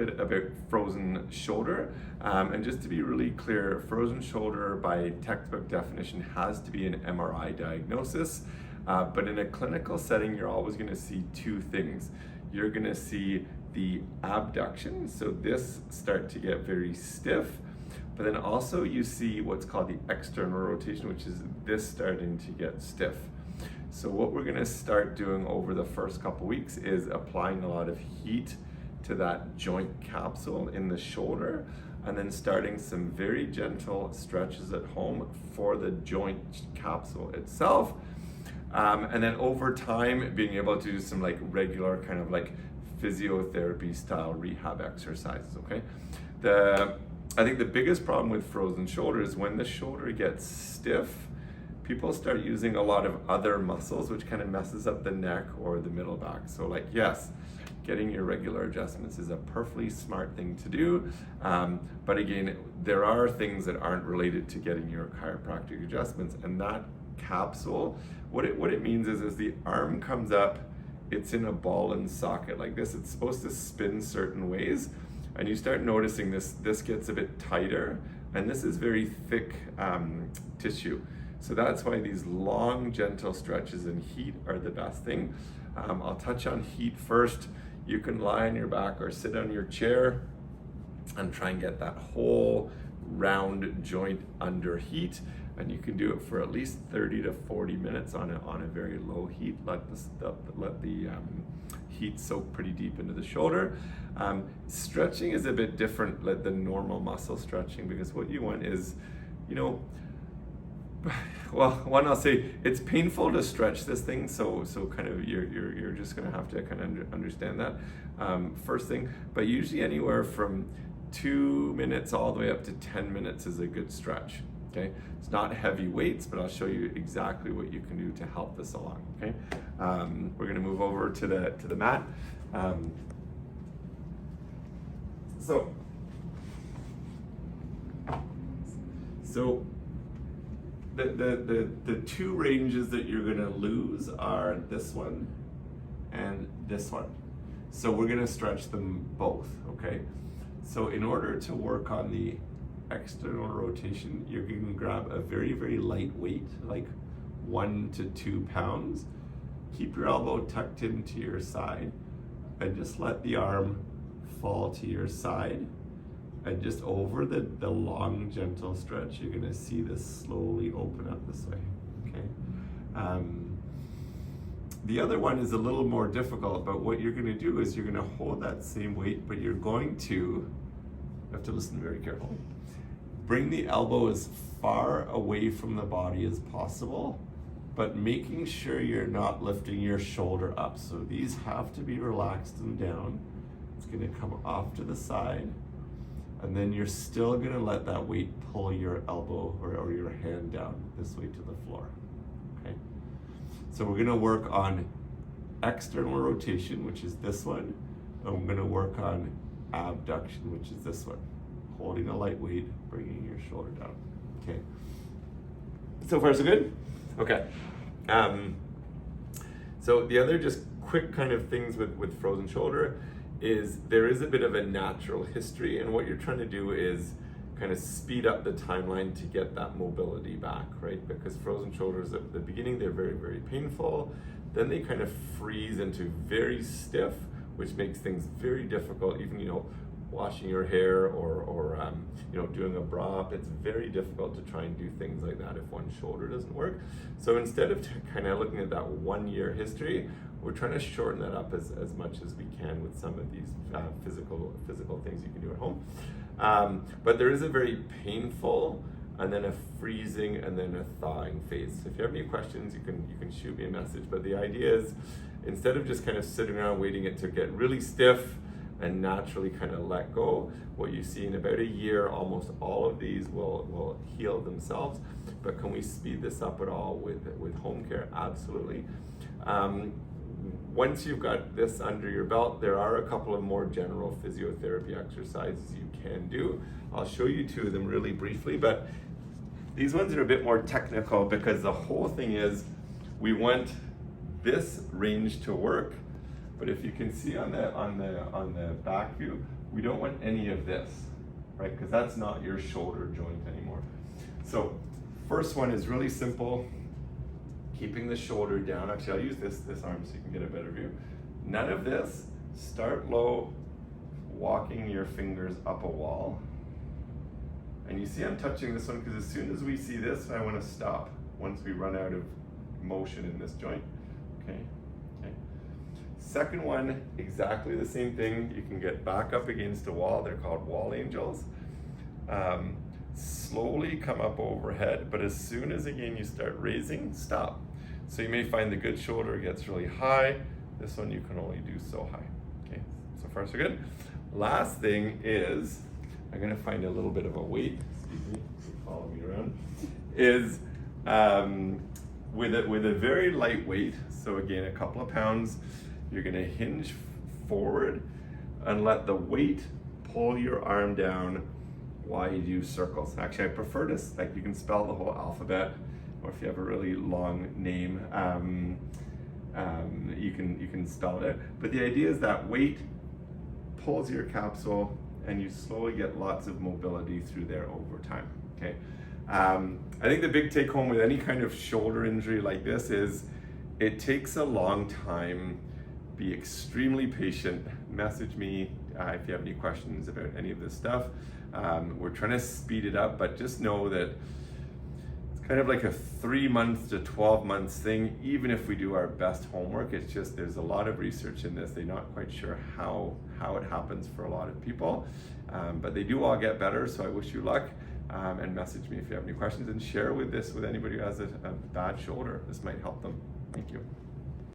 bit about frozen shoulder. And just to be really clear, frozen shoulder by textbook definition has to be an MRI diagnosis. But in a clinical setting, you're always going to see two things. You're going to see the abduction, so this start to get very stiff, but then also you see what's called the external rotation, which is this starting to get stiff. So what we're going to start doing over the first couple weeks is applying a lot of heat to that joint capsule in the shoulder, and then starting some very gentle stretches at home for the joint capsule itself. And then over time, being able to do some like regular kind of like physiotherapy style rehab exercises, okay? I think the biggest problem with frozen shoulder is when the shoulder gets stiff, people start using a lot of other muscles, which kind of messes up the neck or the middle back. So like, yes, getting your regular adjustments is a perfectly smart thing to do. But again, there are things that aren't related to getting your chiropractic adjustments, and that capsule, what it means is as the arm comes up, it's in a ball and socket like this. It's supposed to spin certain ways, and you start noticing this gets a bit tighter, and this is very thick tissue. So that's why these long, gentle stretches and heat are the best thing. I'll touch on heat first. You can lie on your back or sit on your chair and try and get that whole round joint under heat. And you can do it for at least 30 to 40 minutes on a very low heat. Let the heat soak pretty deep into the shoulder. Stretching is a bit different than normal muscle stretching, because what you want is, well, one, I'll say it's painful to stretch this thing, so kind of you're just gonna have to kind of understand that first thing. But usually anywhere from 2 minutes all the way up to 10 minutes is a good stretch. Okay, it's not heavy weights, but I'll show you exactly what you can do to help this along. Okay, we're gonna move over to the mat. So the two ranges that you're gonna lose are this one and this one. So we're gonna stretch them both. Okay, so in order to work on the external rotation, you're going to grab a very, very light weight, like 1 to 2 pounds. Keep your elbow tucked into your side and just let the arm fall to your side. And just over the long, gentle stretch, you're going to see this slowly open up this way. Okay. The other one is a little more difficult, but what you're going to do is you're going to hold that same weight, but you're going to, you have to listen very carefully. Bring the elbow as far away from the body as possible, but making sure you're not lifting your shoulder up. So these have to be relaxed and down. It's going to come off to the side, and then you're still going to let that weight pull your elbow or your hand down this way to the floor. Okay? So we're going to work on external rotation, which is this one, and we're going to work on abduction, which is this one. Holding a light weight, bringing your shoulder down. Okay. So far, so good? Okay. So the other just quick kind of things with frozen shoulder is there is a bit of a natural history, and what you're trying to do is kind of speed up the timeline to get that mobility back, right? Because frozen shoulders at the beginning, they're very, very painful. Then they kind of freeze into very stiff, which makes things very difficult, even, washing your hair or doing a bra up. It's very difficult to try and do things like that if one shoulder doesn't work. So instead of kind of looking at that 1 year history, we're trying to shorten that up as much as we can with some of these physical things you can do at home. But there is a very painful and then a freezing and then a thawing phase. So if you have any questions, you can shoot me a message. But the idea is, instead of just kind of sitting around waiting it to get really stiff and naturally kind of let go, what you see in about a year, almost all of these will heal themselves. But can we speed this up at all with home care? Absolutely. Once you've got this under your belt, there are a couple of more general physiotherapy exercises you can do. I'll show you 2 of them really briefly, but these ones are a bit more technical, because the whole thing is we want this range to work. But if you can see on the back view, We don't want any of this, right? Because that's not your shoulder joint anymore. So first one is really simple, keeping the shoulder down. Actually, I'll use this arm so you can get a better view. None of this. Start low, walking your fingers up a wall. And you see I'm touching this one because as soon as we see this, I want to stop once we run out of motion in this joint. Okay. Second one, exactly the same thing. You can get back up against a wall. They're called wall angels. Slowly come up overhead, but as soon as again you start raising, stop. So you may find the good shoulder gets really high. This one you can only do so high. Okay, so far so good. Last thing is, I'm gonna find a little bit of a weight, excuse me, follow me around, is with a very light weight, so again, a couple of pounds, you're gonna hinge forward and let the weight pull your arm down while you do circles. Actually, I prefer this, like you can spell the whole alphabet, or if you have a really long name, you can spell it out. But the idea is that weight pulls your capsule and you slowly get lots of mobility through there over time, okay? I think the big take home with any kind of shoulder injury like this is it takes a long time. Be extremely patient. Message me if you have any questions about any of this stuff. We're trying to speed it up, but just know that it's kind of like a 3 months to 12 months thing. Even if we do our best homework, it's just there's a lot of research in this. They're not quite sure how it happens for a lot of people, but they do all get better. So I wish you luck, and message me if you have any questions, and share this with anybody who has a bad shoulder. This might help them. Thank you.